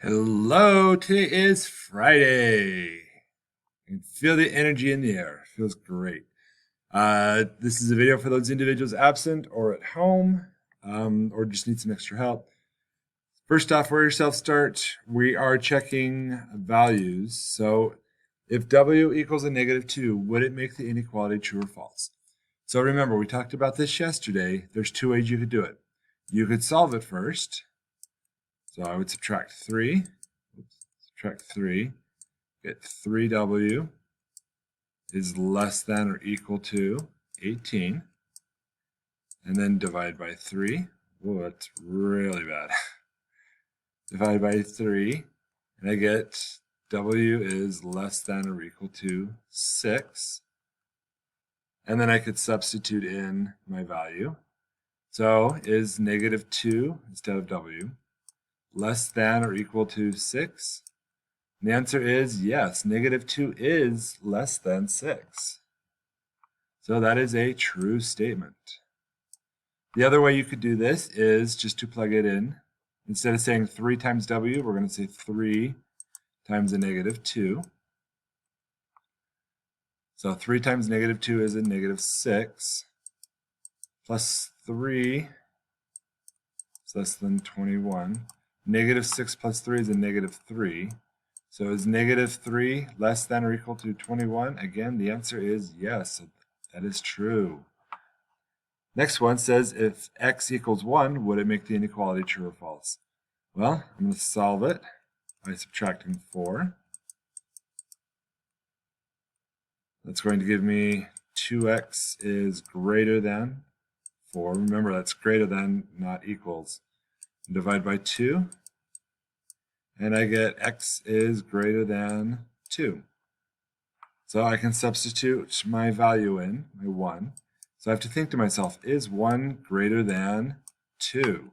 Hello, today is Friday. You can feel the energy in the air. Feels great. This is a video for those individuals absent or at home, or just need some extra help. First off, where yourself start, we are checking values. So if W equals a -2, would it make the inequality true or false? So remember, we talked about this yesterday. There's two ways you could do it. You could solve it first. So I would subtract 3. Subtract 3. Get 3W is less than or equal to 18. And then divide by 3. Whoa, that's really bad. Divide by 3. And I get W is less than or equal to 6. And then I could substitute in my value. So is -2 instead of W less than or equal to 6? And the answer is yes, -2 is less than 6. So that is a true statement. The other way you could do this is just to plug it in. Instead of saying 3 times W, we're going to say 3 times a -2. So 3 times -2 is a -6. Plus 3 is less than 21. -6 plus 3 is a -3. So is -3 less than or equal to 21? Again, the answer is yes. So that is true. Next one says if x equals 1, would it make the inequality true or false? Well, I'm going to solve it by subtracting 4. That's going to give me 2x is greater than 4. Remember, that's greater than, not equals. Divide by 2. And I get x is greater than 2. So I can substitute my value in, my 1. So I have to think to myself, is 1 greater than 2?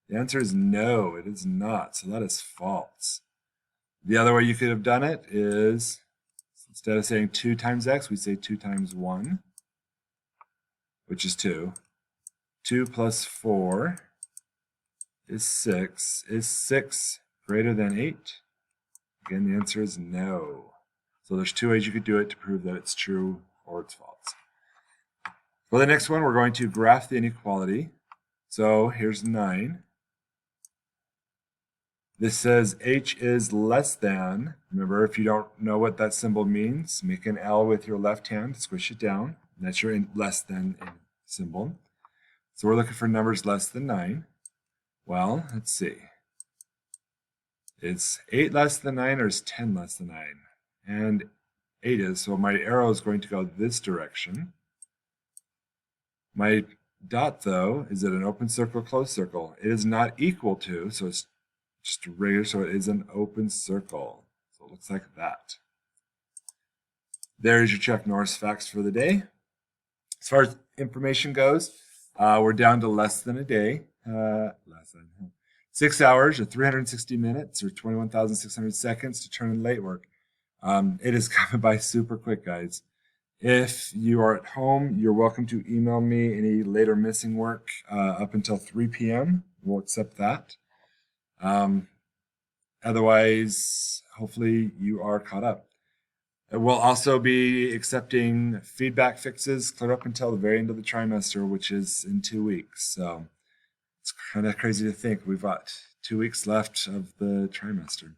The answer is no, it is not. So that is false. The other way you could have done it is, instead of saying 2 times x, we say 2 times 1, which is 2. 2 plus 4 is 6. Is 6 greater than 8? Again, the answer is no. So there's two ways you could do it to prove that it's true or it's false. For the next one, we're going to graph the inequality. So here's 9. This says h is less than. Remember, if you don't know what that symbol means, make an L with your left hand, squish it down. That's your less than symbol. So we're looking for numbers less than 9. Well, let's see. Is 8 less than 9 or is 10 less than 9? And 8 is, so my arrow is going to go this direction. My dot, though, is it an open circle, closed circle? It is not equal to, so it's just regular, so it is an open circle. So it looks like that. There's your Chuck Norris facts for the day. As far as information goes, we're down to less than a day. 6 hours or 360 minutes or 21,600 seconds to turn in late work. It is coming by super quick, guys. If you are at home, you're welcome to email me any late or missing work up until 3 p.m. We'll accept that. Otherwise, hopefully you are caught up. We'll also be accepting feedback fixes clear up until the very end of the trimester, which is in 2 weeks. So it's kind of crazy to think we've got 2 weeks left of the trimester.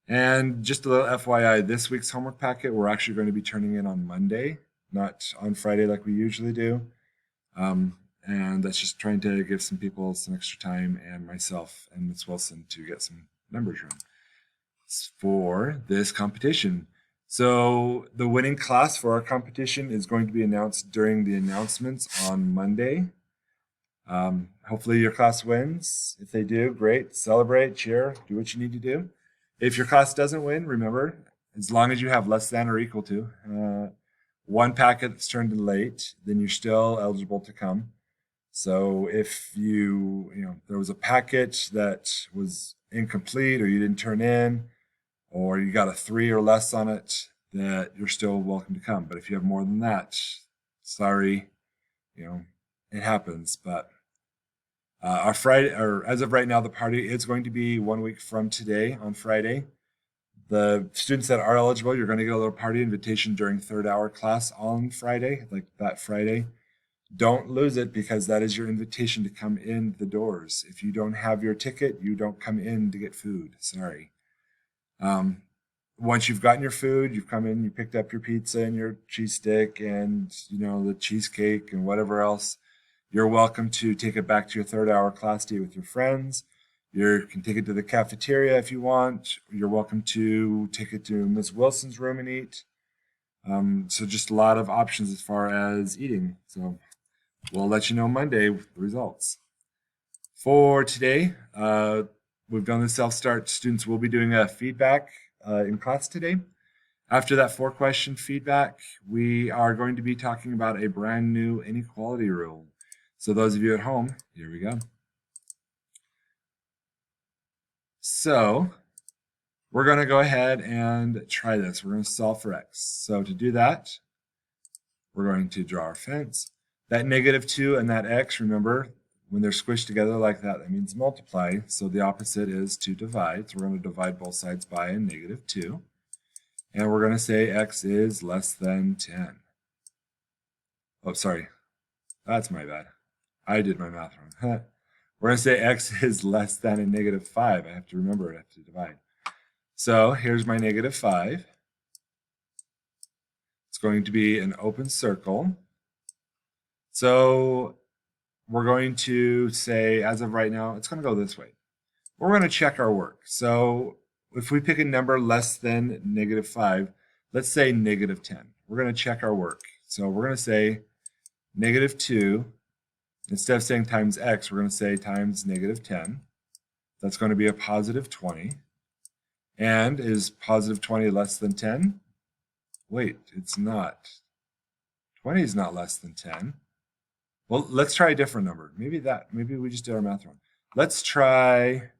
And just a little FYI, this week's homework packet we're actually going to be turning in on Monday, not on Friday like we usually do. And that's just trying to give some people some extra time and myself and Ms. Wilson to get some numbers run for this competition. So the winning class for our competition is going to be announced during the announcements on Monday. Hopefully your class wins. If they do, great. Celebrate, cheer, do what you need to do. If your class doesn't win, remember, as long as you have less than or equal to one packet that's turned in late, then you're still eligible to come. So if there was a packet that was incomplete or you didn't turn in or you got a 3 or less on it, that you're still welcome to come. But if you have more than that, sorry, it happens. But Our Friday, or as of right now, the party is going to be 1 week from today on Friday. The students that are eligible, you're going to get a little party invitation during third hour class on Friday, like that Friday. Don't lose it because that is your invitation to come in the doors. If you don't have your ticket, you don't come in to get food. Sorry. Um, Once you've gotten your food, you've come in, you picked up your pizza and your cheese stick and the cheesecake and whatever else. You're welcome to take it back to your third hour class to eat with your friends. You can take it to the cafeteria if you want. You're welcome to take it to Miss Wilson's room and eat. So just a lot of options as far as eating. So we'll let you know Monday with the results. For today, we've done the self-start. Students will be doing a feedback in class today. After that 4-question feedback, we are going to be talking about a brand new inequality rule. So those of you at home, here we go. So we're going to go ahead and try this. We're going to solve for x. So to do that, we're going to draw our fence. That -2 and that x, remember, when they're squished together like that, that means multiply. So the opposite is to divide. So we're going to divide both sides by a -2. And we're going to say x is less than 10. Oh, sorry. That's my bad. I did my math wrong. We're going to say x is less than a -5. I have to remember I have to divide. So here's my -5. It's going to be an open circle. So we're going to say, as of right now, it's going to go this way. We're going to check our work. So if we pick a number less than -5, let's say -10. We're going to check our work. So we're going to say -2. Instead of saying times x, we're going to say times -10. That's going to be a +20. And is +20 less than 10? Wait, it's not. 20 is not less than 10. Well, let's try a different number. Maybe we just did our math wrong. Let's try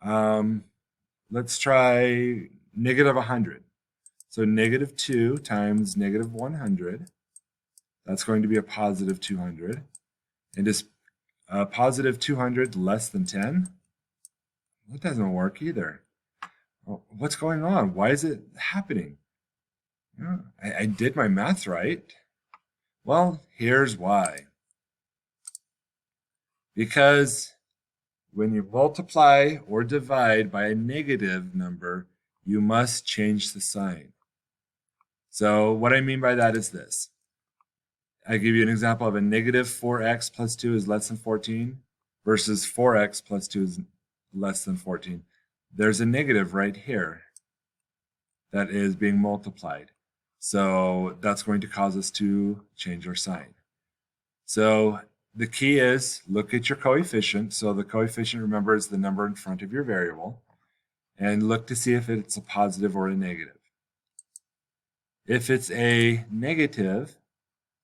-100. So -2 times -100. That's going to be a +200. And is +200 less than 10? That doesn't work either. Well, what's going on? Why is it happening? I did my math right. Well, here's why. Because when you multiply or divide by a negative number, you must change the sign. So what I mean by that is this. I give you an example of a -4x plus 2 is less than 14 versus 4x plus 2 is less than 14. There's a negative right here that is being multiplied. So that's going to cause us to change our sign. So the key is look at your coefficient. So the coefficient, remember, is the number in front of your variable. And look to see if it's a positive or a negative. If it's a negative,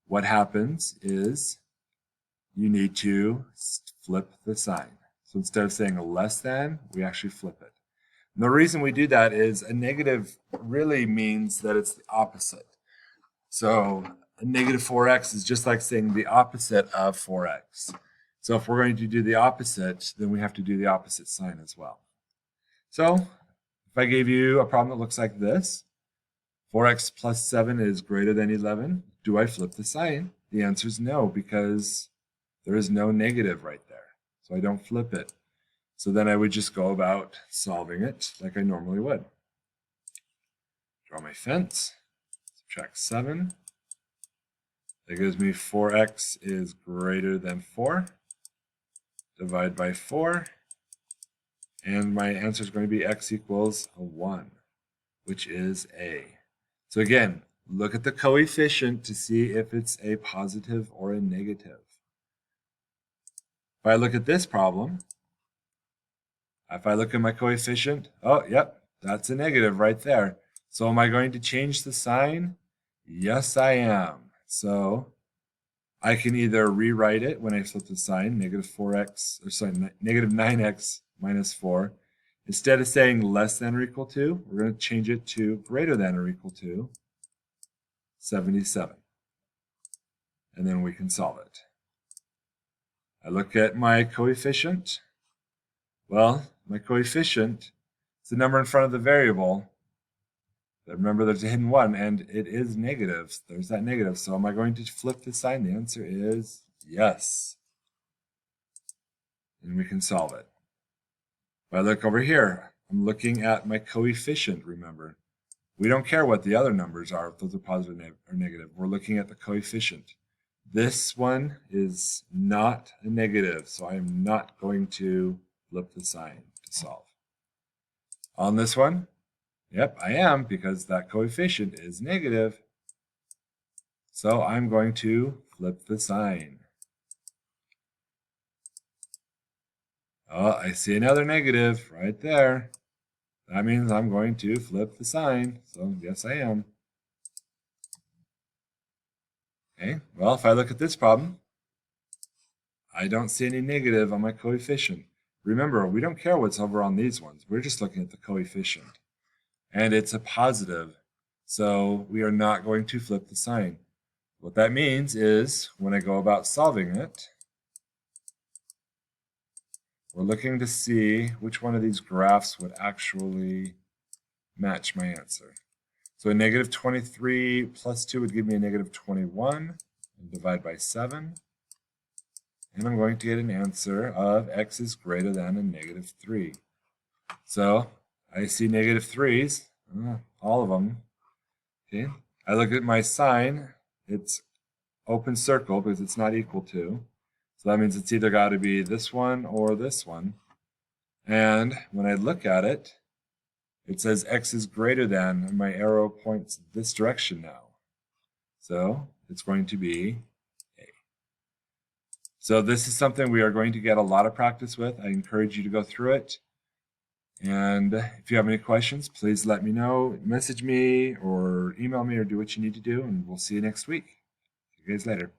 what happens is you need to flip the sign. So instead of saying a less than, we actually flip it. And the reason we do that is a negative really means that it's the opposite. So a -4x is just like saying the opposite of 4x. So if we're going to do the opposite, then we have to do the opposite sign as well. So if I gave you a problem that looks like this, 4x plus 7 is greater than 11. Do I flip the sign? The answer is no, because there is no negative right there. So I don't flip it. So then I would just go about solving it like I normally would. Draw my fence, subtract 7. That gives me 4x is greater than 4. Divide by 4. And my answer is going to be x equals a 1, which is A. So again, look at the coefficient to see if it's a positive or a negative. If I look at this problem, if I look at my coefficient, oh, yep, that's a negative right there. So am I going to change the sign? Yes, I am. So I can either rewrite it when I flip the sign, -9x minus 4. Instead of saying less than or equal to, we're going to change it to greater than or equal to 77. And then we can solve it. I look at my coefficient. Well, my coefficient is the number in front of the variable. But remember, there's a hidden 1, and it is negative. There's that negative. So am I going to flip the sign? The answer is yes. And we can solve it. If I look over here, I'm looking at my coefficient, remember. We don't care what the other numbers are, if those are positive or negative. We're looking at the coefficient. This one is not a negative, so I am not going to flip the sign to solve. On this one, yep, I am, because that coefficient is negative. So I'm going to flip the sign. Oh, I see another negative right there. That means I'm going to flip the sign. So yes, I am. Okay, well, if I look at this problem, I don't see any negative on my coefficient. Remember, we don't care what's over on these ones. We're just looking at the coefficient. And it's a positive. So we are not going to flip the sign. What that means is when I go about solving it, we're looking to see which one of these graphs would actually match my answer. So a negative 23 plus 2 would give me a negative 21, and divide by 7. And I'm going to get an answer of x is greater than a negative 3. So I see negative 3's, all of them. Okay. I look at my sign, it's open circle because it's not equal to. So that means it's either got to be this one or this one. And when I look at it, it says x is greater than, and my arrow points this direction now. So it's going to be A. So this is something we are going to get a lot of practice with. I encourage you to go through it. And if you have any questions, please let me know. Message me or email me or do what you need to do, and we'll see you next week. See you guys later.